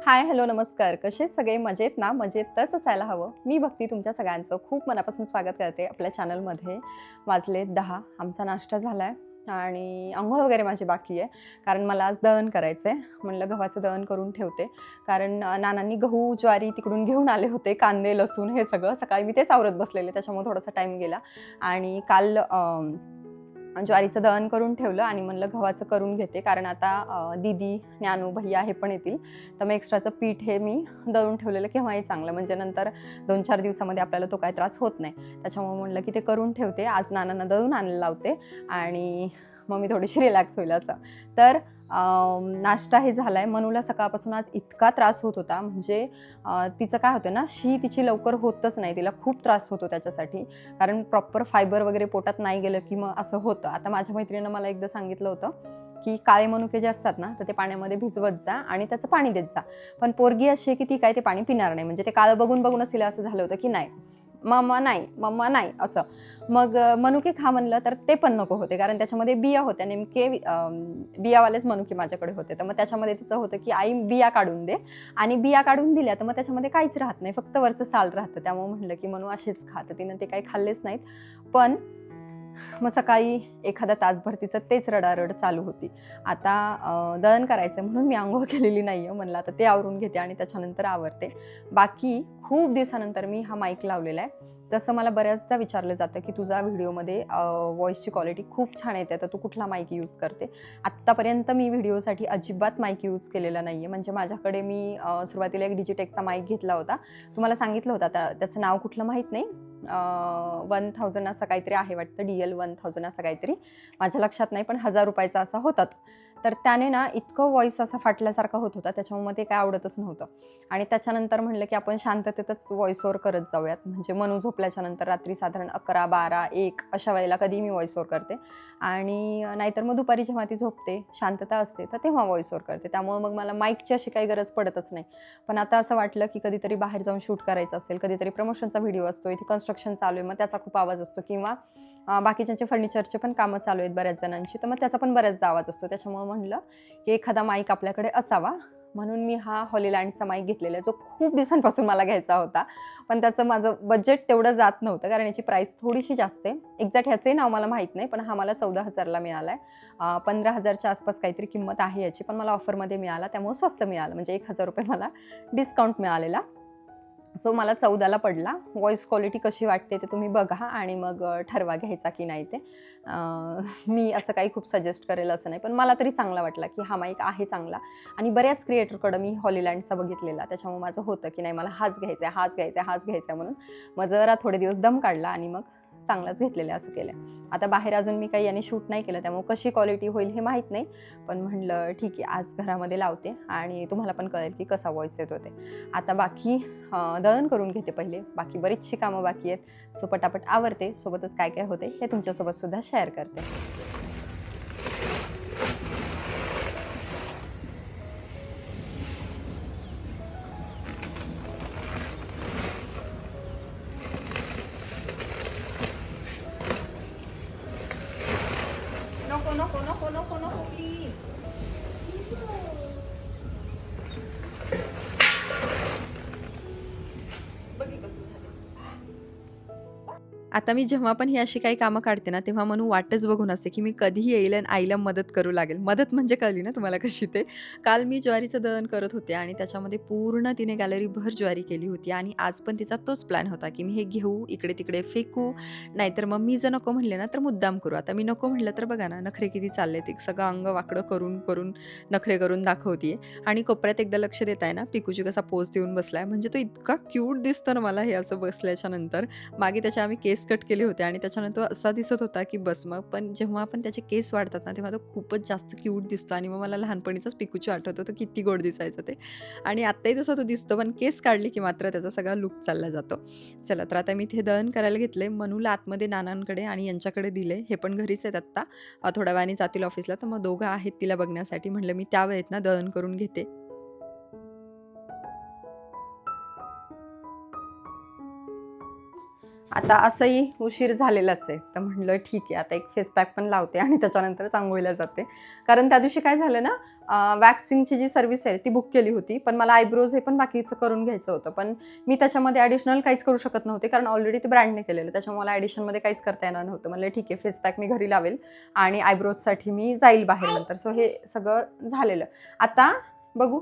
हाय, hello, नमस्कार. कसे सगळे मजेत ना? मजेतच असायला हवं. मी भक्ती तुमच्या सगळ्यांचं खूप मनापासून स्वागत करते आपल्या चॅनलमध्ये. वाजले 10. आमचा नाश्ता झाला आहे आणि अंघोळ वगैरे माझी बाकी आहे. कारण मला आज दळण करायचं आहे. म्हणलं गव्हाचं दळण करून ठेवते. कारण नानांनी गहू, ज्वारी तिकडून घेऊन आले होते. कांदे, लसूण हे सगळं. सकाळी मी तेच आवरत बसलेले. त्याच्यामुळे थोडासा टाईम गेला आणि काल ज्वारीचं दळण करून ठेवलं आणि म्हणलं गव्हाचं करून घेते. कारण आता दीदी, ज्ञानू, भैया हे पण येतील. तर मग एक्स्ट्राचं पीठ हे मी दळून ठेवलेलं केव्हाही चांगलं. म्हणजे नंतर 2-4 दिवसामध्ये आपल्याला तो काही त्रास होत नाही. त्याच्यामुळे म्हणलं की ते करून ठेवते. आज नानांना दळून आणायला लावते आणि मग मी थोडीशी रिलॅक्स होईल असं. तर नाश्ता हे झाला आहे. मनूला सकाळपासून आज इतका त्रास होत होता. म्हणजे तिचं काय होतं ना, तिची लवकर होतच नाही. तिला खूप त्रास होतो त्याच्यासाठी. कारण प्रॉपर फायबर वगैरे पोटात नाही गेलं की मग असं होतं. आता माझ्या मैत्रिणीनं मला एकदा सांगितलं होतं की काळे मनुके जे असतात ना, तर ते पाण्यामध्ये भिजवत जा आणि त्याचं पाणी देत जा. पण पोरगी अशी आहे की ती काय ते पाणी पिणार नाही. म्हणजे ते काळं बघून बघूनच तिला असं झालं होतं की नाही, मम्मा नाही, मम्मा नाही असं. मग मनुके खा म्हणलं तर ते पण नको होते. कारण त्याच्यामध्ये बिया होत्या. नेमके बियावालेच मनुके माझ्याकडे होते. तर मग त्याच्यामध्ये तिचं होतं की आई बिया काढून दे आणि बिया काढून दिल्या तर मग त्याच्यामध्ये काहीच राहत नाही. फक्त वरचं साल राहतं. त्यामुळे म्हटलं की मनू अशीच खा. तर तिनं ते काही खाल्लेच नाहीत. पण मग सकाळी एखादा तासभर तिचं तेच रडारड चालू होती. आता दळण करायचं म्हणून मी अंघोळ केलेली नाही आहे. म्हणलं आता ते आवरून घेते आणि त्याच्यानंतर आवरते. बाकी खूप दिवसानंतर मी हा माईक लावलेला आहे. तसं मला बऱ्याचदा विचारलं जातं की तुझा व्हिडिओमध्ये व्हॉईसची क्वालिटी खूप छान येते, तर तू कुठला माईक यूज करते? आत्तापर्यंत मी व्हिडिओसाठी अजिबात माईक यूज केलेला नाही आहे. म्हणजे माझ्याकडे मी सुरुवातीला एक डिजिटेकचा माईक घेतला होता. तुम्हाला सांगितलं होतं, आता त्याचं नाव कुठलं माहीत नाही. 1000 असं काहीतरी आहे वाटतं, DL-1000 असं काहीतरी. माझ्या लक्षात नाही, पण ₹1000 असा होता तो. तर त्याने ना इतकं व्हॉईस असा फाटल्यासारखा होत होता, त्याच्यामुळे मग ते काय आवडतच नव्हतं. आणि त्याच्यानंतर म्हटलं की आपण शांततेतच व्हॉईस ओव्हर करत जाऊयात. म्हणजे मनू झोपल्याच्यानंतर रात्री साधारण 11, 12, 1 अशा वेळेला कधीही मी व्हॉईस ओव्हर करते. आणि नाहीतर मग दुपारी जेव्हा ती झोपते, शांतता असते, तर तेव्हा व्हॉईस ओव्हर करते. त्यामुळे मग मला माईकची अशी काही गरज पडतच नाही. पण आता असं वाटलं की कधीतरी बाहेर जाऊन शूट करायचं असेल, कधीतरी प्रमोशनचा व्हिडिओ असतो, इथे कन्स्ट्रक्शन चालू आहे, मग त्याचा खूप आवाज असतो किंवा बाकीच्यांचे फर्निचरचे पण कामं चालू आहेत बऱ्याच जणांची, तर मग त्याचा पण बऱ्याचदा आवाज असतो. त्याच्यामुळे म्हणलं की एखादा माईक आपल्याकडे असावा. म्हणून मी हा हॉलीलँडचा माईक घेतलेला आहे, जो खूप दिवसांपासून मला घ्यायचा होता. पण त्याचं माझं बजेट तेवढं जात नव्हतं, कारण याची प्राईस थोडीशी जास्त आहे. एक्झॅक्ट ह्याचंही नाव मला माहीत नाही, पण हा मला 14,000ला मिळाला आहे. 15,000च्या आसपास काहीतरी किंमत आहे याची, पण मला ऑफरमध्ये मिळाला, त्यामुळे स्वस्त मिळालं. म्हणजे ₹1,000 मला डिस्काउंट मिळालेला. सो मला 14ला पडला. व्हॉईस क्वालिटी कशी वाटते ते तुम्ही बघा आणि मग ठरवा घ्यायचा की नाही ते. मी असं काही खूप सजेस्ट करेल असं नाही, पण मला तरी चांगला वाटला की हा माईक आहे चांगला. आणि बऱ्याच क्रिएटरकडं मी हॉलीलँडचा बघितलेला, त्याच्यामुळे माझं होतं की नाही मला हाच घ्यायचा आहे, हाच घ्यायचा आहे, हाच घ्यायचा आहे म्हणून. मग जरा थोडे दिवस दम काढला आणि मग चांगलाच घेतलेलं असं केलं. आता बाहेर अजून मी काही याने शूट नाही केलं, त्यामुळे कशी क्वालिटी होईल हे माहीत नाही. पण म्हणलं ठीक आहे, आज घरामध्ये लावते आणि तुम्हाला पण कळेल की कसा व्हॉईस येतो ते. आता बाकी दळण करून घेते पहिले. बाकी बरीचशी कामं बाकी आहेत. सो पटापट आवरते. सोबतच काय काय होते हे तुमच्यासोबत सुद्धा शेअर करते. नको नको नको नको नको प्लीज. आता मी जेव्हा पण ही अशी काही कामं काढते ना, तेव्हा मनू वाटच बघून असते, की मी कधी येईल आणि आईला मदत करू लागेल. मदत म्हणजे कळली ना तुम्हाला कशी ते. काल मी ज्वारीचं दळण करत होते आणि त्याच्यामध्ये पूर्ण तिने गॅलरीभर ज्वारी केली होती आणि आज पण तिचा तोच प्लॅन होता, की मी हे घेऊ, इकडे-तिकडे फेकू, नाहीतर मग मी जर नको म्हणले ना, तर मुद्दाम करू. आता मी नको म्हटलं तर बघा ना, नखरे किती चालले. ते सगळं अंग वाकडं करून नखरे करून दाखवते आणि कोपऱ्यात एकदा लक्ष देत आहे ना, पिकूची कसा पोज देऊन बसलाय. म्हणजे तो इतका क्यूट दिसतो ना मला हे असं बसल्याच्यानंतर. मागे त्याचे आम्ही केस कट केले होते आणि त्याच्यानंतर असा दिसत होता की बस मग. पण जेव्हा पण त्याचे केस वाढतात ना, तेव्हा तो खूपच जास्त क्यूट दिसतो आणि मग मला लहानपणीचाच पिकूची आठवतो, तो किती गोड दिसायचा ते. आणि आत्ताही तसा तो दिसतो, पण केस काढले की मात्र त्याचा सगळा लूक चालला जातो. चला तर आता मी इथे दळण करायला घेतले. मनूला आतमध्ये नानांकडे आणि यांच्याकडे दिले. हे पण घरीच आहेत आत्ता. थोड्या वेळाने जातील ऑफिसला, तर मग दोघं आहेत तिला बघण्यासाठी. म्हटलं मी त्या वेळेत ना दळण करून घेते. आता असंही उशीर झालेलाच आहे, तर म्हटलं ठीक आहे आता एक फेस पॅक पण लावते आणि त्याच्यानंतरच आंघोळीला जाते. कारण त्या दिवशी काय झालं ना, वॅक्सिंगची जी सर्व्हिस आहे ती बुक केली होती, पण मला आयब्रोज हे पण बाकीचं करून घ्यायचं होतं. पण मी त्याच्यामध्ये ॲडिशनल काहीच करू शकत नव्हते, कारण ऑलरेडी ते ब्रँडने केलेलं, त्याच्यामुळे मला ॲडिशनमध्ये काहीच करता येणार नव्हतं. म्हणलं ठीक आहे फेस पॅक मी घरी लावेल आणि आयब्रोजसाठी मी जाईल बाहेर नंतर. सो हे सगळं झालेलं. आता बघू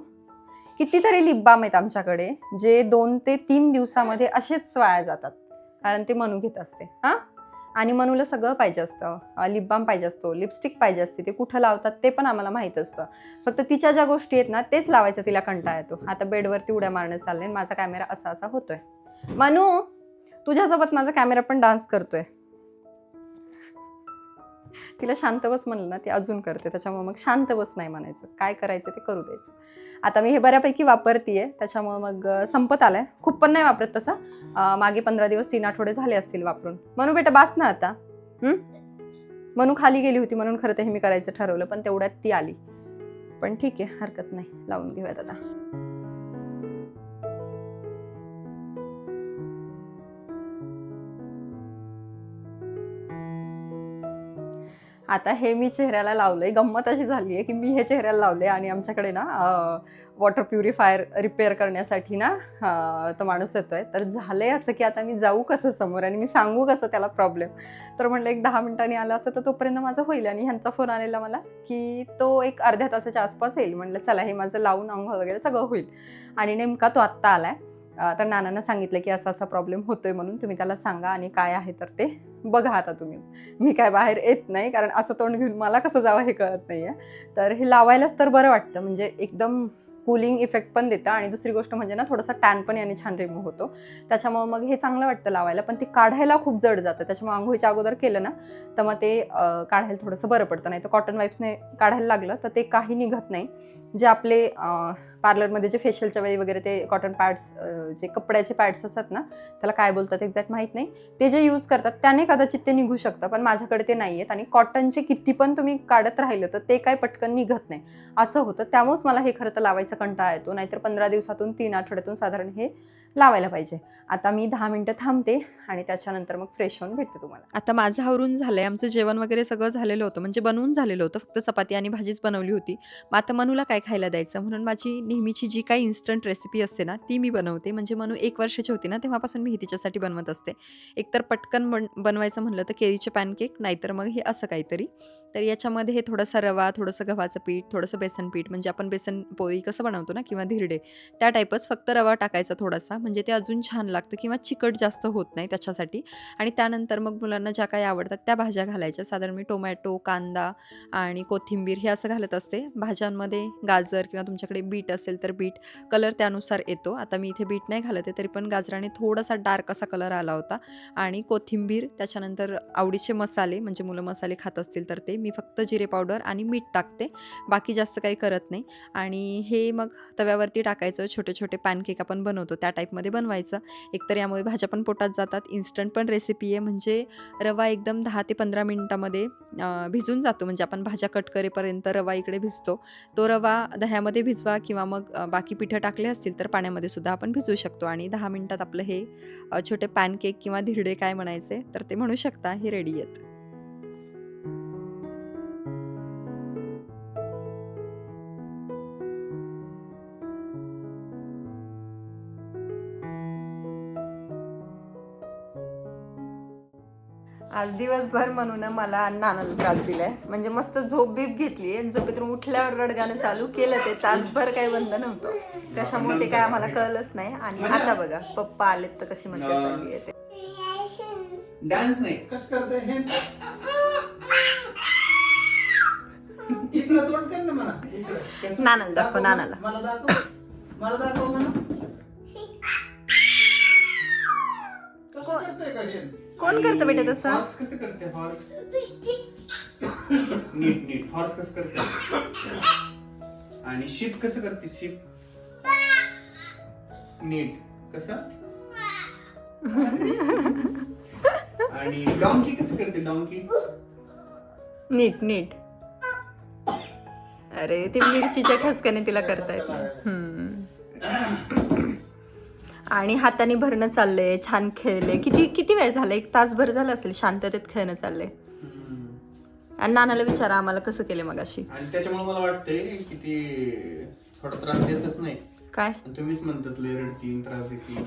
कितीतरी लिप बाम आहेत आमच्याकडे, जे 2 ते 3 दिवसामध्ये असेच वाया जातात, कारण ते मनू घेत असते. हां, आणि मनूला सगळं पाहिजे असतं, लिप बाम पाहिजे असतो, लिपस्टिक पाहिजे असते, ते कुठं लावतात ते पण आम्हाला माहीत असतं. फक्त तिच्या ज्या गोष्टी आहेत ना तेच लावायचं तिला कंटाळा येतो. आता बेडवरती उड्या मारणं चाललंय, माझा कॅमेरा असा असा होतोय. मनू, तुझ्यासोबत माझा कॅमेरा पण डान्स करतोय. तिला शांत बस म्हणलं ना ती अजून करते, त्याच्यामुळे मग शांत बस नाही म्हणायचं, काय करायचं ते करू द्यायचं. आता मी हे बऱ्यापैकी वापरतीये, त्याच्यामुळे मग संपत आलाय. खूप पण नाही वापरत तसा, मागे 15 दिवस 3 आठवडे झाले असतील वापरून. मनू बेटा बास ना आता. मनू खाली गेली होती म्हणून खरं तर हे मी करायचं ठरवलं, पण तेवढ्यात ती आली. पण ठीक आहे, हरकत नाही, लावून घेऊयात आता. आता हे मी चेहऱ्याला लावलंय. गंमत अशी झाली आहे की मी हे चेहऱ्याला लावले आणि आमच्याकडे ना वॉटर प्युरिफायर रिपेअर करण्यासाठी ना तो माणूस येतोय. तर झालंय असं की आता मी जाऊ कसं समोर आणि मी सांगू कसं त्याला प्रॉब्लेम. तर म्हटलं एक 10 मिनिटांनी आला असतं तर तोपर्यंत माझं होईल. आणि ह्यांचा फोन आलेला मला की तो एक अर्ध्या तासाच्या आसपास येईल. म्हटलं चला हे माझं लावून अंघोळ वगैरे सगळं होईल. आणि नेमका तो आत्ता आलाय. तर नानांना सांगितलं की असा असा प्रॉब्लेम होतोय म्हणून तुम्ही त्याला सांगा आणि काय आहे तर ते बघा आता तुम्हीच. मी काय बाहेर येत नाही, कारण असं तोंड घेऊन मला कसं जावं हे कळत नाहीये. तर हे लावायलाच तर बरं वाटतं, म्हणजे एकदम कूलिंग इफेक्ट पण देतं आणि दुसरी गोष्ट म्हणजे ना थोडासा टॅन पण याने छान रिमूव्ह होतो. त्याच्यामुळे मग हे चांगलं वाटतं लावायला, पण ते काढायला खूप जड जातं. त्याच्यामुळे आंघोळीच्या अगोदर केलं ना तर मग ते काढायला थोडंसं बरं पडतं. नाही तर कॉटन वाईप्सने काढायला लागलं तर ते काही निघत नाही. जे आपले पार्लरमध्ये जे फेशियलच्या वेळी वगैरे ते कॉटन पॅड्स, जे कपड्याचे पॅड्स असतात ना, त्याला काय बोलतात एक्झॅक्ट माहीत नाही, ते जे यूज करतात त्याने कदाचित ते निघू शकतं, पण माझ्याकडे ते नाही आहेत. आणि कॉटनचे किती पण तुम्ही काढत राहिलं तर ते काय पटकन निघत नाही असं होतं. त्यामुळेच मला हे खरं तर लावायचा कंटाळा येतो. नाहीतर 15 दिवसातून 3 आठवड्यातून साधारण हे लावायला पाहिजे. आता मी 10 मिनिटं थांबते आणि त्याच्यानंतर मग फ्रेश होऊन भेटते तुम्हाला. आता माझं आवरून झालंय, आमचं जेवण वगैरे सगळं झालेलं होतं, म्हणजे बनवून झालेलं होतं, फक्त चपाती आणि भाजीच बनवली होती. मग आता मनूला काय खायला द्यायचं म्हणून माझी नेहमीची जी काही इन्स्टंट रेसिपी असते ना ती मी बनवते. म्हणजे मनू 1 वर्षाची होती ना तेव्हापासून मी ही तिच्यासाठी बनवत असते. एकतर पटकन बनवायचं म्हणलं तर केळीचे पॅनकेक, नाहीतर मग हे असं काहीतरी. तर याच्यामध्ये हे थोडासा रवा, थोडंसं गव्हाचं पीठ, थोडंसं बेसन पीठ, म्हणजे आपण बेसन पोळी कसं बनवतो ना किंवा धिरडे त्या टाईपच, फक्त रवा टाकायचा थोडासा, म्हणजे ते अजून छान लागतं किंवा चिकट जास्त होत नाही त्याच्यासाठी. आणि त्यानंतर मग मुलांना ज्या काही आवडतात त्या भाज्या घालायच्या. साधारण मी टोमॅटो, कांदा आणि कोथिंबीर हे असं घालत असते. भाज्यांमध्ये गाजर किंवा तुमच्याकडे बीट असेल तर बीट, कलर त्यानुसार येतो. आता मी इथे बीट नाही घालत आहे, तरी पण गाजराने थोडासा डार्क असा कलर आला होता. आणि कोथिंबीर, त्याच्यानंतर आवडीचे मसाले, म्हणजे मुलं मसाले खात असतील तर ते. मी फक्त जिरे पावडर आणि मीठ टाकते, बाकी जास्त काही करत नाही. आणि हे मग तव्यावरती टाकायचं. छोटे छोटे पॅनकेक आपण बनवतो त्या टाईपमध्ये बनवायचं. एकतर यामुळे भाज्या पण पोटात जातात, इन्स्टंट पण रेसिपी आहे. म्हणजे रवा एकदम 10 ते 15 मिनिटामध्ये भिजून जातो. म्हणजे आपण भाज्या कट करेपर्यंत रवा इकडे भिजतो. तो रवा दह्यामध्ये भिजवा किंवा मग बाकी पिठं टाकले असतील तर पाण्यामध्ये सुद्धा आपण भिजवू शकतो. आणि 10 मिनिटात आपलं हे छोटे पॅनकेक किंवा धिरडे काय म्हणायचे तर ते म्हणू शकता, हे रेडी आहेत. आज दिवसभर म्हणून मला आणि नानाला त्रास दिलाय. म्हणजे मस्त झोप बीप घेतली, झोपेतून उठल्यावर रडगाणं चालू केलं, ते तासभर काही बंद नव्हतं. त्याच्यामुळे ते काय आम्हाला कळलंच नाही. आणि आता बघा पप्पा आलेत तर कशी मजा चालली आहे ते. डान्स नाही कसं करते हे इकडं तोंड कर ना मला. इकडं नानाला दाखव, नानाला. मला दाखव, मला दाखव म्हणा. कसं करते का हे? कोण करतं बेटा तसं? हॉर्स कसं करते? हॉर्स नीट नीट हॉर्स कसं करते? आणि शिप कसं करते? शिप नीट कसं? आणि डॉंकी कसं करते? डॉंकी नीट नीट. अरे ते मिरचीच्या ठसक्याने तिला करता येत नाही. आणि हाताने भरणं चाललंय, छान खेळले. किती किती वेळ झाला? 1 तासभर झालं असेल शांततेत खेळणं चाललंय. आणि नानाला विचारा आम्हाला कसं केलं मगाशी. आणि त्याच्यामुळे मला वाटतंय की ती थोडा त्रास देतच नाही. काय तुम्हीच म्हणतात लय रडती, त्रास देते.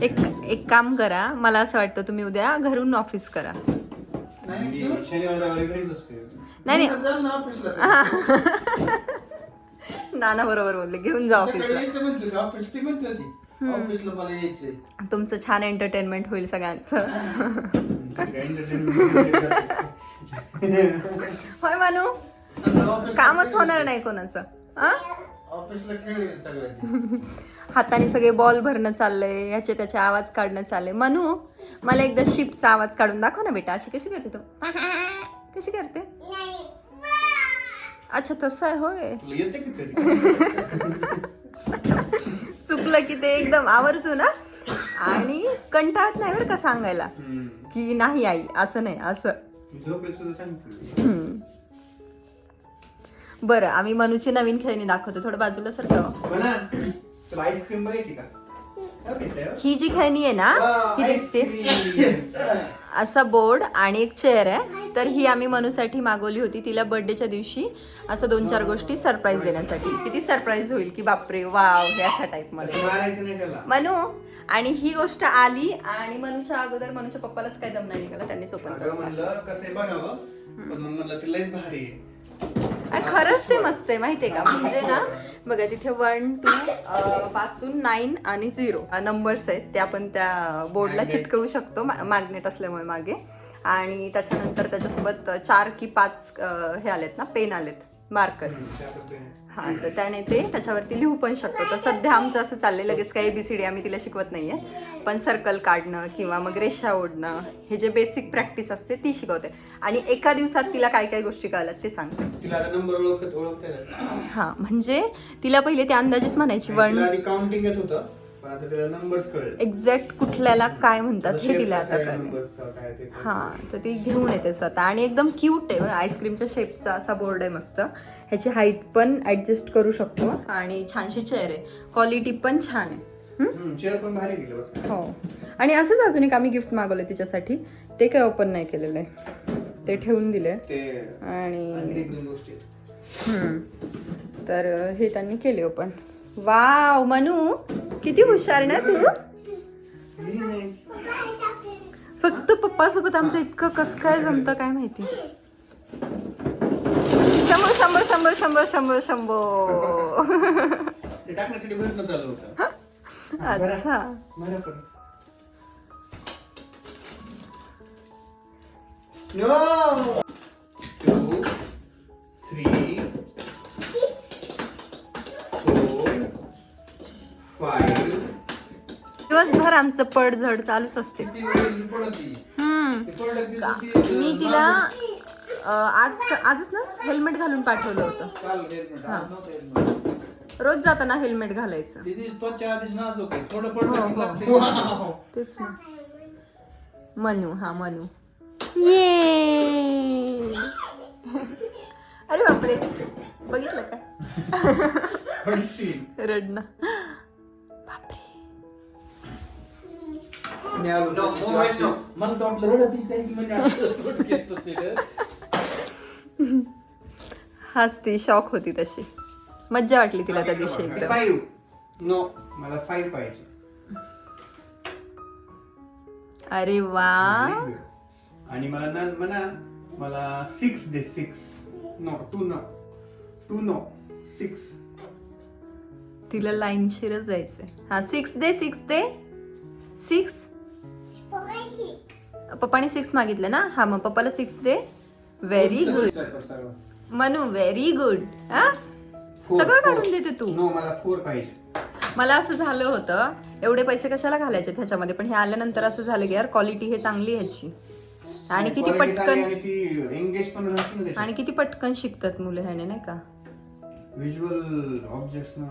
एक काम करा, मला असं वाटतं तुम्ही उद्या घरून ऑफिस करा. शनिवार रविवारी घरीच असते. नाही नाना बरोबर बोलले, घेऊन जा ऑफिसला. तुमचं छान एंटरटेनमेंट होईल सगळ्यांचं. होय मानू, कामच होणार नाही कोणाचं. हाताने सगळे बॉल भरणं चाललंय, ह्याचे त्याचे आवाज काढणं चाललंय. मनू, मला एकदा शिपचा आवाज काढून दाखव ना बेटा. अशी कशी करते तू? कशी करते? अच्छा तसं आहे होय. चुकलं की ते एकदम आवर्जू ना. आणि कंटाळत नाही बरं का सांगायला की नाही आई असं नाही असं. बरं, आम्ही मनूची नवीन खेळणी दाखवतो. थोडं बाजूला सरकव. आईस्क्रीम बघायची का? ही जी खेळणी आहे ना, ही दिसते असा बोर्ड आणि एक चेअर आहे. तर ही आम्ही मनूसाठी मागवली होती. तिला बर्थडेच्या दिवशी असं 2-4 गोष्टी सरप्राईज देण्यासाठी. किती सरप्राईज होईल की बापरे वाव, हे अशा टाईप मध्ये मनू. आणि ही गोष्ट आली आणि मनूच्या अगोदर मनूच्या पप्पालाच काय दम नाही निघाला, त्यांनीच ओपन म्हणलं कसं बघावं, पण मग म्हणलं ती लयच भारी आहे. खरंच ते मस्त आहे माहितीये का. म्हणजे ना बघा, तिथे 1, 2 पासून 9 आणि 0 नंबर्स आहेत. ते आपण त्या बोर्डला चिटकवू शकतो, मॅग्नेट असल्यामुळे मागे. आणि त्याच्यानंतर त्याच्यासोबत 4 की 5 हे आलेत ना, पेन आलेत, मार्कर. हा, तर त्याने ते त्याच्यावरती लिहू पण शकतो. तर सध्या आमचं असं चाललंय, लगेच काही ABCD आम्ही तिला शिकवत नाहीये, पण सर्कल काढणं किंवा मग रेषा ओढणं, हे जे बेसिक प्रॅक्टिस असते ती शिकवते. आणि एका दिवसात तिला काय काय गोष्टी कळल्यात ते सांगते. हा, म्हणजे तिला पहिले ते अंदाजेच म्हणायची 1 काउंटिंग येत होतं, पण आता तिला नंबर्स कळले. एक्झॅक्ट कुठल्याला काय म्हणतात हे तिला आता कळले. हा, तर ती घेऊन येते स्वतः. आणि एकदम क्यूट आहे, आईस्क्रीमच्या शेपचा असा बोर्ड आहे मस्त. ह्याची हाईट पण ऍडजस्ट करू शकतो आणि छानशी चेअर आहे, क्वालिटी पण छान आहे. चेअर पण भारी केली बस. हो, आणि असंच अजून एक आम्ही गिफ्ट मागवलं तिच्यासाठी, ते काय ओपन नाही केलेलं आहे, ते ठेवून दिले. आणि तर हे त्यांनी केले ओपन. वाव मनू, किती हुशार ना तू. फक्त पप्पासोबत आमचं इतकं कसं काय जमतं काय माहिती. शंभो शंभो शंभो शंभो शंभो शंभो. ते टाकण्यासाठी प्रयत्न चालू होता. अच्छा, 2, 3, 4, 5. दिवसभर आमचं पडझड चालूच असते. मी तिला आजच ना हेल्मेट घालून पाठवलं होतं. रोज जाताना हेल्मेट घालायचं. तेच ना. मनू, हा मनू. ये, अरे बापरे, बघितलं का रडणं. बापरे, हसती, शॉक होती तशी. मज्जा वाटली तिला त्या दिवशी एकदम. 5 नो, मला 5 पाहिजे. अरे वा. आणि मला 6 दे. 6 नो, 2 नो, 2 नो, 6. तिला लाईनशीरच जायचंय. हा, 6 दे. 6 दे. 6. पप्पाने 6 मागितलं ना. हा, मग पप्पाला 6 दे. Very good Manu, very good. हा, सगळं काढून देते तू. नो, मला 4 पाहिजे. मला असं झालं होतं, एवढे पैसे कशाला घालायचे ह्याच्यामध्ये, पण हे आल्यानंतर असं झालं की यार क्वालिटी हे चांगली ह्याची. आणि किती पटकन, आणि किती पटकन शिकतात मुलं ह्याने, नाही का. व्हिज्युअल ऑब्जेक्ट्स ना.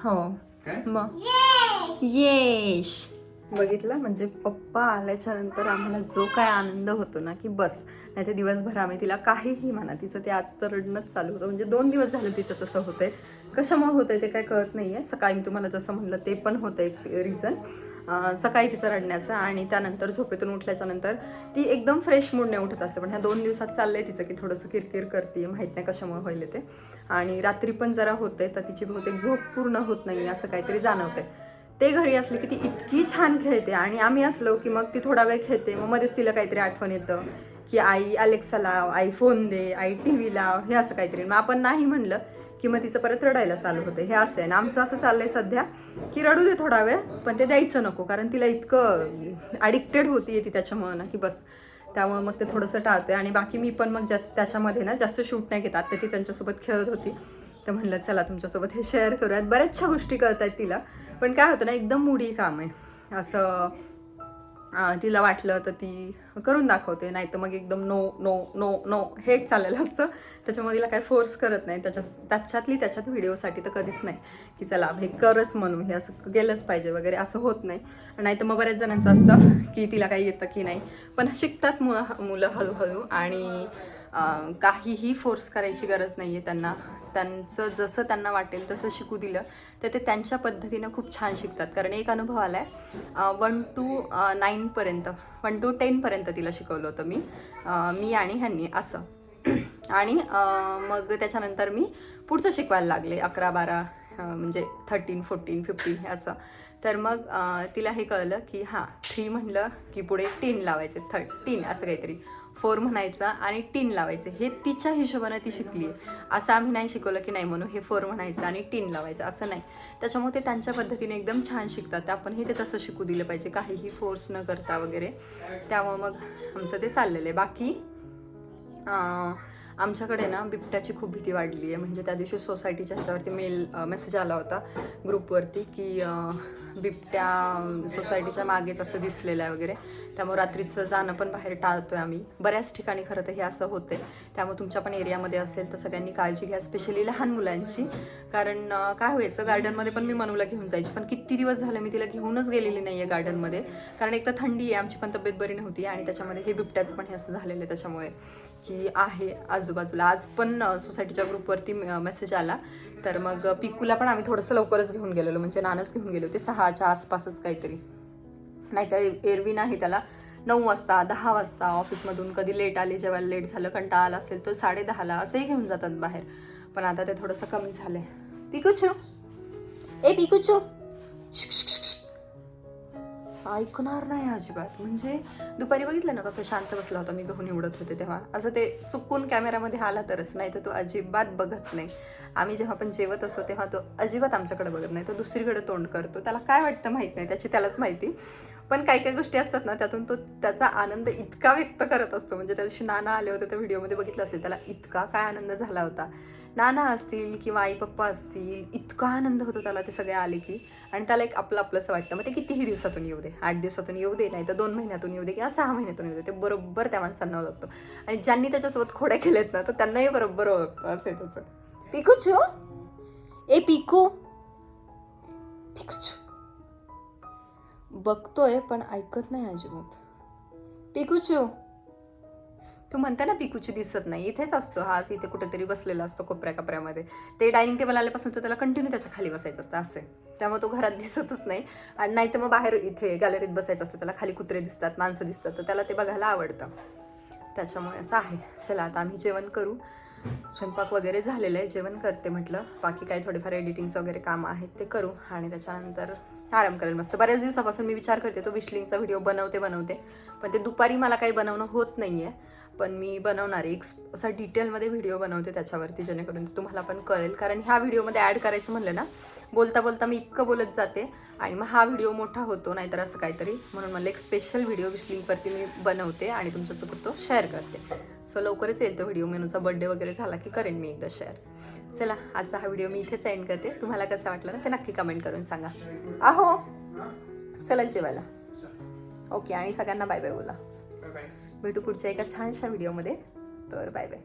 हो, मग यश बघितलं. म्हणजे पप्पा आल्याच्या नंतर आम्हाला जो काय आनंद होतो ना की बस. नाही तर दिवसभर आम्ही तिला काहीही म्हणा, तिचं ते आज तर रडणंच चालू होतं. म्हणजे 2 दिवस झालं तिचं तसं होतंय. कशामुळे होतंय ते काय कळत नाहीये. सकाळी मी तुम्हाला जसं म्हणलं ते पण होतं एक रिझन, सकाळी तिचं रडण्याचं आणि त्यानंतर झोपेतून उठल्याच्या नंतर ती एकदम फ्रेश मूडने उठत असते. पण ह्या 2 दिवसात चाललंय तिचं की थोडंसं किरकिर करते, माहीत नाही कशामुळे व्हायला ते. आणि रात्री पण जरा होतंय, तर तिची बहुतेक झोप पूर्ण होत नाही असं काहीतरी जाणवतंय. ते घरी असले की ती इतकी छान खेळते आणि आम्ही असलो की मग ती थोडा वेळ खेळते, मग मध्येच तिला काहीतरी आठवण येतं की आई अलेक्सा लाव, आई फोन दे, आई TV लाव, हे असं काहीतरी. मग आपण नाही म्हणलं की मग तिचं परत रडायला चालू होते. हे असं आहे ना आमचं असं चाललंय सध्या की रडू दे थोडा वेळ, पण ते द्यायचं नको, कारण तिला इतकं ॲडिक्टेड होती ती त्याच्यामुळं ना की बस. त्यामुळे मग ते थोडंसं टाळते. आणि बाकी मी पण मग त्याच्यामध्ये ना जास्त शूट नाही घेत. आता ती त्यांच्यासोबत खेळत होती तर म्हणलं चला तुमच्यासोबत हे शेअर करूयात. बऱ्याचशा गोष्टी कळत आहेत तिला, पण काय होतं ना एकदम मुडी काम आहे असं. तिला वाटलं तर ती करून दाखवते, नाही तर मग एकदम नो नो नो नो हे चाललेलं असतं. त्याच्यामुळे तिला काही फोर्स करत नाही. त्याच्यात व्हिडिओसाठी तर कधीच नाही की चला हे करच म्हणून, हे असं गेलंच पाहिजे वगैरे असं होत नाही. नाही तर मग बऱ्याच जणांचं असतं की तिला काही येतं की नाही, पण शिकतात मुलं हळूहळू. आणि काहीही फोर्स करायची गरज नाही आहे त्यांना. त्यांचं जसं त्यांना वाटेल तसं शिकू दिलं तर ते त्यांच्या पद्धतीनं खूप छान शिकतात. कारण एक अनुभव आला आहे, 1 to 10 पर्यंत तिला शिकवलं होतं मी आणि ह्यांनी असं. आणि मग त्याच्यानंतर मी पुढचं शिकवायला लागले 11-12 म्हणजे 13, 14, 15 हे असं. तर मग तिला हे कळलं की हां 3 म्हणलं की पुढे 10 लावायचे, 13 असं काहीतरी, 4 म्हणायचं आणि 10 लावायचे. हे तिच्या हिशोबानं ती शिकली आहे. असं आम्ही नाही शिकवलं की नाही म्हणून हे 4 म्हणायचं आणि 10 लावायचं असं नाही. त्याच्यामुळे ते त्यांच्या पद्धतीने एकदम छान शिकतात. आपणही ते तसं शिकू दिलं पाहिजे, काहीही फोर्स न करता वगैरे. त्यामुळे मग आमचं ते चाललेलं आहे. बाकी आमच्याकडे ना बिबट्याची खूप भीती वाढली आहे. म्हणजे त्या दिवशी सोसायटीच्या ह्याच्यावरती मेसेज आला होता ग्रुपवरती की बिबट्या सोसायटीच्या मागेच असं दिसलेलं आहे वगैरे. त्यामुळे रात्रीचं जाणं पण बाहेर टाळतोय आम्ही. बऱ्याच ठिकाणी खरं तर हे असं होते. त्यामुळे तुमच्या पण एरियामध्ये असेल तर सगळ्यांनी काळजी घ्या, स्पेशली लहान मुलांची. कारण काय व्हायचं, गार्डनमध्ये पण मी मनूला घेऊन जायची, पण किती दिवस झाले मी तिला घेऊनच गेलेली नाही आहे गार्डनमध्ये. कारण एक तर थंडी आहे, आमची पण तब्येत बरी नव्हती आणि त्याच्यामध्ये हे बिबट्याचं पण हे असं झालेलं आहे. त्याच्यामुळे की आहे आजूबाजूला. आज पण सोसायटीच्या ग्रुपवरती मेसेज आला. तर मग पिकूला पण आम्ही थोडंसं लवकरच घेऊन गेलेलो, म्हणजे नानच घेऊन गेले होते 6च्या आसपासच काहीतरी. नाहीतर एरवी नाही त्याला 9 वाजता 10 वाजता ऑफिसमधून कधी लेट आले, जेव्हा लेट झालं, कंटाळा आला असेल तर 10:30ला असंही घेऊन जातात बाहेर. पण आता ते थोडंसं कमी झालंय. पिकूचू, ए पिकूचू, ऐकणार नाही अजिबात. म्हणजे दुपारी बघितलं ना कसं शांत बसला होता मी गहू निवडत होते तेव्हा. असं ते चुकून कॅमेरामध्ये आला तरच, नाही तर तो अजिबात बघत नाही. आम्ही जेव्हा पण जेवत असतो तेव्हा तो अजिबात आमच्याकडे बघत नाही, तो दुसरीकडे तोंड करतो. त्याला काय वाटतं माहीत नाही, त्यालाच माहिती. पण काही काही गोष्टी असतात ना त्यातून तो त्याचा आनंद इतका व्यक्त करत असतो. म्हणजे त्या दिवशी नाना आले होते, त्या व्हिडिओमध्ये बघितलं असेल, त्याला इतका काय आनंद झाला होता. नाना असतील किंवा आई पप्पा असतील, इतका आनंद होतो त्याला ते सगळे आले की. आणि त्याला एक आपलंसं वाटतं. मग ते कितीही दिवसातून येऊ दे, 8 दिवसातून येऊ दे, नाही तर 2 महिन्यातून येऊ दे किंवा 6 महिन्यातून येऊ दे, ते बरोबर त्या माणसांना ओळखतो. आणि ज्यांनी त्याच्यासोबत खोड्या केल्यात ना तर त्यांनाही बरोबर ओळखतो. असं आहे त्याचं. पिकूचू, ए पिकू, पिकूचू बघतोय पण ऐकत नाही अजिबात. पिकूचू, तू म्हणते ना पिकूची दिसत नाही, इथेच असतो हा, इथे कुठेतरी बसलेला असतो कोपऱ्यामध्ये. ते डायनिंग टेबल आल्यापासून तर त्याला कंटिन्यू त्याच्या खाली बसायचं असतं असं. त्यामुळे तो घरात दिसतच नाही. आणि नाही तर मग बाहेर इथे गॅलरीत बसायचं असतं. त्याला खाली कुत्रे दिसतात, माणसं दिसतात, तर त्याला ते बघायला आवडतं. त्याच्यामुळे असं आहे. चला आता आम्ही जेवण करू. स्वयंपाक वगैरे झालेलं आहे, जेवण करते म्हटलं. बाकी काही थोडेफार एडिटिंगचं वगैरे काम आहेत ते करू आणि त्याच्यानंतर आराम करेल मस्त. बऱ्याच दिवसापासून मी विचार करते तो विशलिंगचा व्हिडिओ बनवते, पण ते दुपारी मला काही बनवणं होत नाही आहे. पण मी बनवणार आहे, एक असा डिटेलमध्ये व्हिडिओ बनवते त्याच्यावरती, जेणेकरून तुम्हाला पण कळेल. कारण ह्या व्हिडिओमध्ये ॲड करायचं म्हणलं ना, बोलता बोलता मी इतकं बोलत जाते आणि मग हा व्हिडिओ मोठा होतो, नाहीतर असं काहीतरी. म्हणून मला एक स्पेशल व्हिडिओ विशलिंगवरती मी बनवते आणि तुमच्यासोबत तो शेअर करते. सो लवकरच येईल तो व्हिडिओ. मेनूचा बर्थडे वगैरे झाला की करेन मी एकदा शेअर. चला आजचा हा व्हिडिओ मी इथे सेंड करते. तुम्हाला कसं वाटलं ना ते नक्की कमेंट करून सांगा. आहो चला जेवायला. ओके, आणि सगळ्यांना बाय बाय बोला. भेटू पुढच्या एका छानशा व्हिडिओमध्ये. तर बाय बाय.